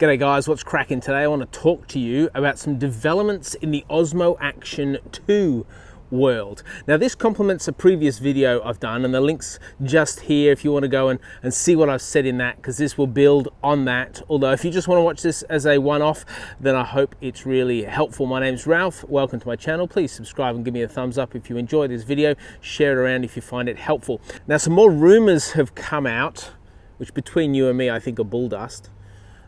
G'day guys, what's cracking today? I want to talk to you about some developments in the Osmo Action 2 world. Now this complements a previous video I've done, and the link's just here if you want to go and see what I've said in that, because this will build on that. Although if you just want to watch this as a one-off, then I hope it's really helpful. My name's Ralph, welcome to my channel. Please subscribe and give me a thumbs up if you enjoy this video. Share it around if you find it helpful. Now some more rumors have come out, which between you and me I think are bull dust,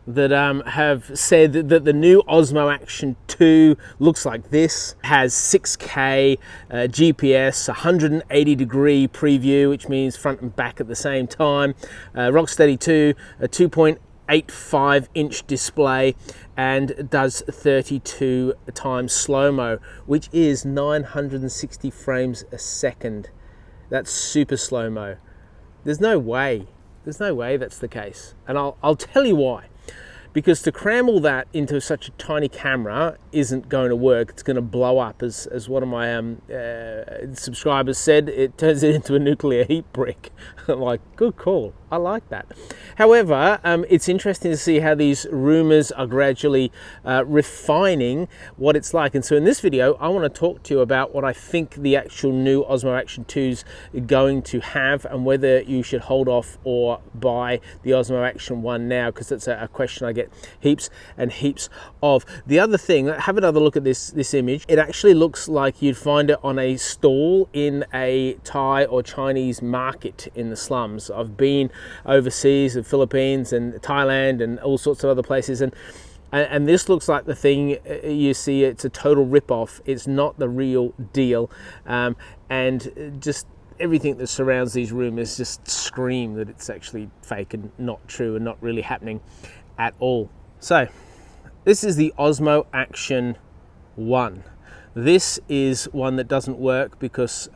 that have said that the new Osmo Action 2 looks like this, has 6K GPS, 180 degree preview, which means front and back at the same time, Rocksteady 2, a 2.85 inch display, and does 32 times slow-mo, which is 960 frames a second. That's super slow-mo. There's no way that's the case, and I'll tell you why. Because to cram all that into such a tiny camera isn't going to work. It's going to blow up. As one of my subscribers said, it turns it into a nuclear heat brick. I'm like, good call. I like that. However, it's interesting to see how these rumors are gradually refining what it's like. And so in this video, I want to talk to you about what I think the actual new Osmo Action 2's going to have, and whether you should hold off or buy the Osmo Action 1 now, because that's a question I get heaps and heaps of. The other thing, have another look at this image. It actually looks like you'd find it on a stall in a Thai or Chinese market in the slums. I've been overseas, the Philippines and Thailand and all sorts of other places, and this looks like the thing you see. It's a total rip-off. It's not the real deal, and just everything that surrounds these rumors just scream that it's actually fake and not true and not really happening at all. So this is the Osmo Action 1. This is one that doesn't work because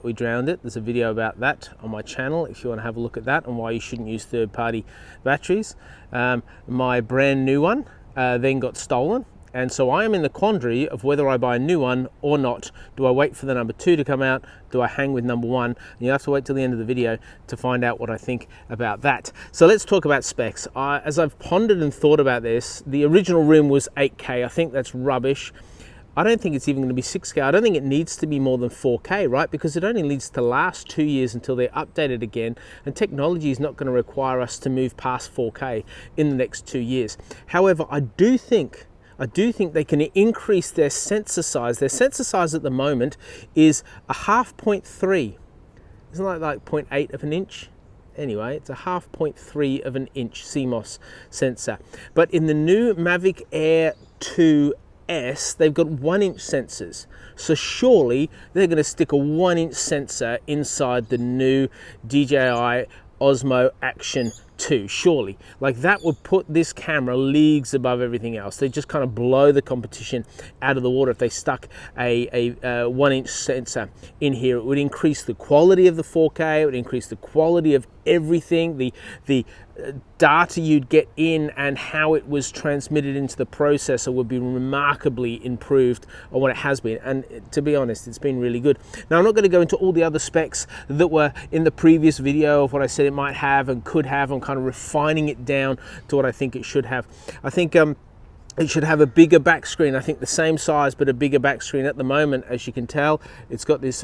we drowned it. There's a video about that on my channel if you want to have a look at that, and why you shouldn't use third-party batteries. My brand new one then got stolen, and so I am in the quandary of whether I buy a new one or not. Do I wait for the number 2 to come out? Do I hang with number 1? And you have to wait till the end of the video to find out what I think about that. So let's talk about specs. As I've pondered and thought about this, the original room was 8K. I think that's rubbish. I don't think it's even going to be 6K. I don't think it needs to be more than 4K, right? Because it only needs to last 2 years until they're updated again, and technology is not going to require us to move past 4K in the next 2 years. However, I do think they can increase their sensor size. Their sensor size at the moment is a 0.3. Isn't that like 0.8 of an inch? Anyway, it's a 0.3 of an inch CMOS sensor. But in the new Mavic Air 2S, they've got 1-inch sensors. So surely they're going to stick a 1-inch sensor inside the new DJI Osmo Action 2, surely. Like, that would put this camera leagues above everything else. They just kind of blow the competition out of the water if they stuck a 1-inch sensor in here. It would increase the quality of the 4K, it would increase the quality of everything, the data you'd get in and how it was transmitted into the processor would be remarkably improved on what it has been. And to be honest, it's been really good. Now, I'm not going to go into all the other specs that were in the previous video of what I said it might have and could have. I'm kind of refining it down to what I think it should have. I think it should have a bigger back screen. I think the same size but a bigger back screen. At the moment, as you can tell, it's got this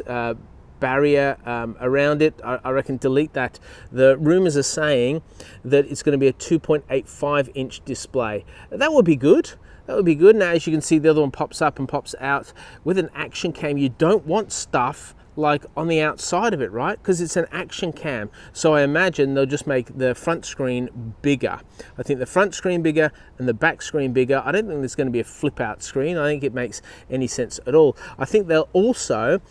barrier around it. I reckon delete that. The rumors are saying that it's going to be a 2.85 inch display. That would be good. That would be good. Now, as you can see, the other one pops up and pops out. With an action cam, you don't want stuff like on the outside of it, right? Because it's an action cam. So I imagine they'll just make the front screen bigger. I think the front screen bigger and the back screen bigger. I don't think there's going to be a flip out screen. I think it makes any sense at all. I think they'll also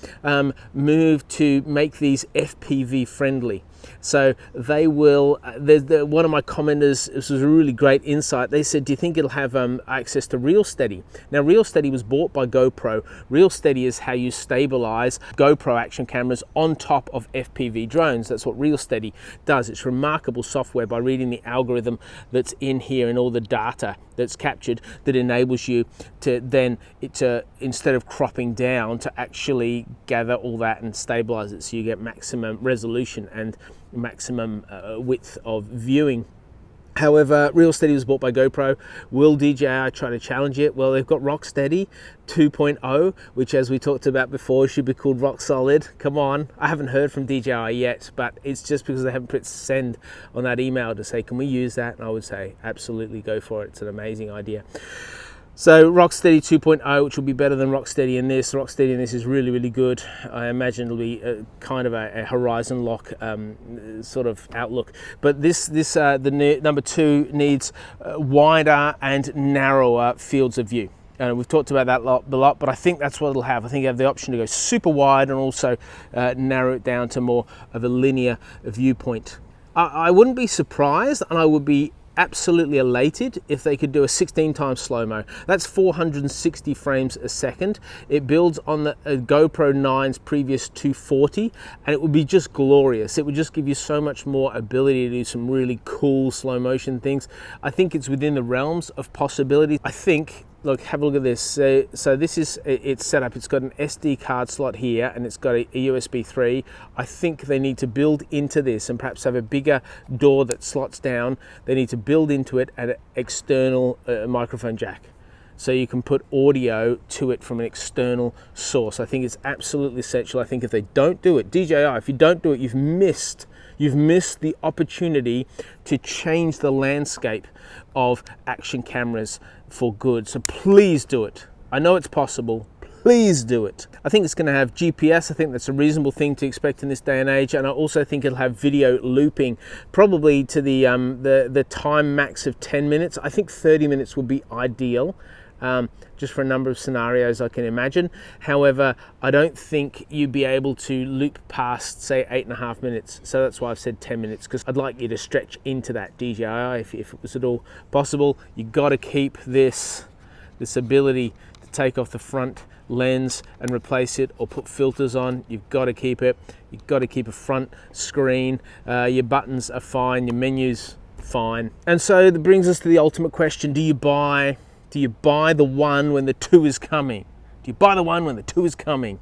move to make these FPV friendly. So they will, one of my commenters, this was a really great insight, they said, do you think it'll have access to RealSteady? Now, RealSteady was bought by GoPro. RealSteady is how you stabilize GoPro action cameras on top of FPV drones. That's what RealSteady does. It's remarkable software by reading the algorithm that's in here and all the data that's captured that enables you to then, instead of cropping down, to actually gather all that and stabilize it so you get maximum resolution and maximum width of viewing. However, Real Steady was bought by GoPro. Will DJI try to challenge it? Well, they've got Rock Steady 2.0, which, as we talked about before, should be called Rock Solid. Come on. I haven't heard from DJI yet, but it's just because they haven't put send on that email to say, can we use that? And I would say, absolutely, go for it. It's an amazing idea. So Rocksteady 2.0, which will be better than Rocksteady in this. Rocksteady in this is really, really good. I imagine it'll be kind of a horizon lock sort of outlook. But the number 2 needs wider and narrower fields of view. And we've talked about that a lot, but I think that's what it'll have. I think you have the option to go super wide and also narrow it down to more of a linear viewpoint. I wouldn't be surprised, and I would be absolutely elated if they could do a 16 times slow-mo. That's 460 frames a second. It builds on the GoPro 9's previous 240, and it would be just glorious. It would just give you so much more ability to do some really cool slow motion things. I think it's within the realms of possibility. I think, look, have a look at this. So this is its setup. It's got an SD card slot here, and it's got a USB 3. I think they need to build into this and perhaps have a bigger door that slots down. They need to build into it an external microphone jack, so you can put audio to it from an external source. I think it's absolutely essential. I think if they don't do it, DJI, if you don't do it, you've missed the opportunity to change the landscape of action cameras for good. So please do it. I know it's possible. Please do it. I think it's going to have GPS. I think that's a reasonable thing to expect in this day and age, and I also think it'll have video looping, probably to the time max of 10 minutes. I think 30 minutes would be ideal. Just for a number of scenarios I can imagine. However, I don't think you'd be able to loop past, say, 8.5 minutes. So that's why I've said 10 minutes, because I'd like you to stretch into that DJI if it was at all possible. You've got to keep this ability to take off the front lens and replace it or put filters on. You've got to keep it. You've got to keep a front screen. Your buttons are fine. Your menu's fine. And so that brings us to the ultimate question. Do you buy the one when the 2 is coming? Do you buy the one when the 2 is coming?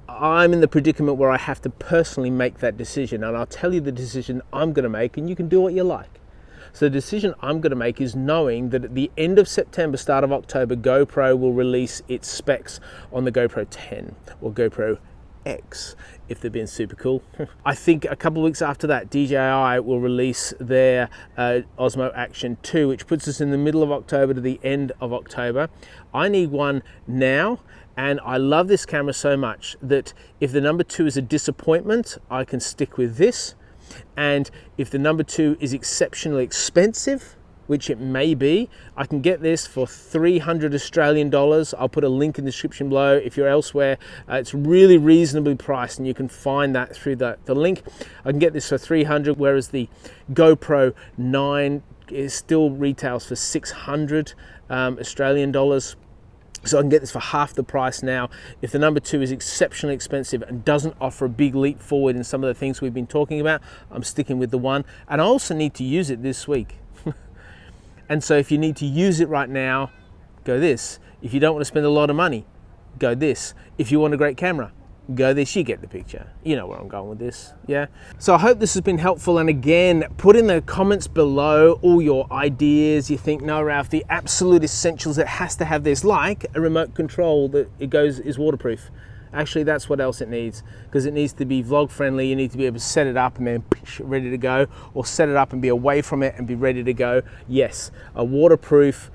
I'm in the predicament where I have to personally make that decision, and I'll tell you the decision I'm going to make, and you can do what you like. So the decision I'm going to make is knowing that at the end of September, start of October, GoPro will release its specs on the GoPro 10 or GoPro X, if they're being super cool. I think a couple of weeks after that, DJI will release their Osmo Action 2, which puts us in the middle of October to the end of October. I need one now, and I love this camera so much that if the number 2 is a disappointment, I can stick with this. And if the number 2 is exceptionally expensive, which it may be, I can get this for 300 Australian dollars. I'll put a link in the description below. If you're elsewhere, it's really reasonably priced, and you can find that through the link. I can get this for 300, whereas the GoPro 9 still retails for 600 Australian dollars. So I can get this for half the price now. If the number 2 is exceptionally expensive and doesn't offer a big leap forward in some of the things we've been talking about, I'm sticking with the 1. And I also need to use it this week. And so if you need to use it right now, go this. If you don't want to spend a lot of money, go this. If you want a great camera, go this. You get the picture. You know where I'm going with this, yeah? So I hope this has been helpful, and again, put in the comments below all your ideas. You think, no, Ralph, the absolute essentials, it has to have this, like a remote control that is waterproof. Actually, that's what else it needs, because it needs to be vlog friendly. You need to be able to set it up and then ready to go, or set it up and be away from it and be ready to go. Yes, a waterproof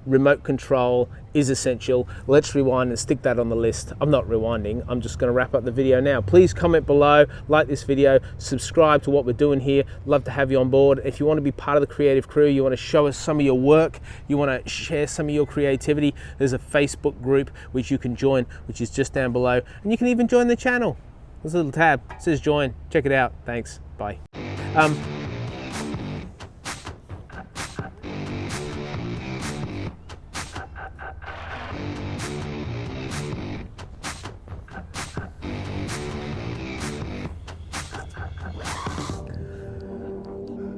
remote control is essential. Let's rewind and stick that on the list. I'm not rewinding, I'm just going to wrap up the video now. Please comment below, like this video, subscribe to what we're doing here. Love to have you on board. If you want to be part of the creative crew, you want to show us some of your work, you want to share some of your creativity, there's a Facebook group which you can join, which is just down below, and you can even join the channel. There's a little tab, it says join. Check it out. Thanks. Bye.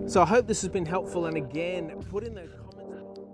So I hope this has been helpful, and again, put in the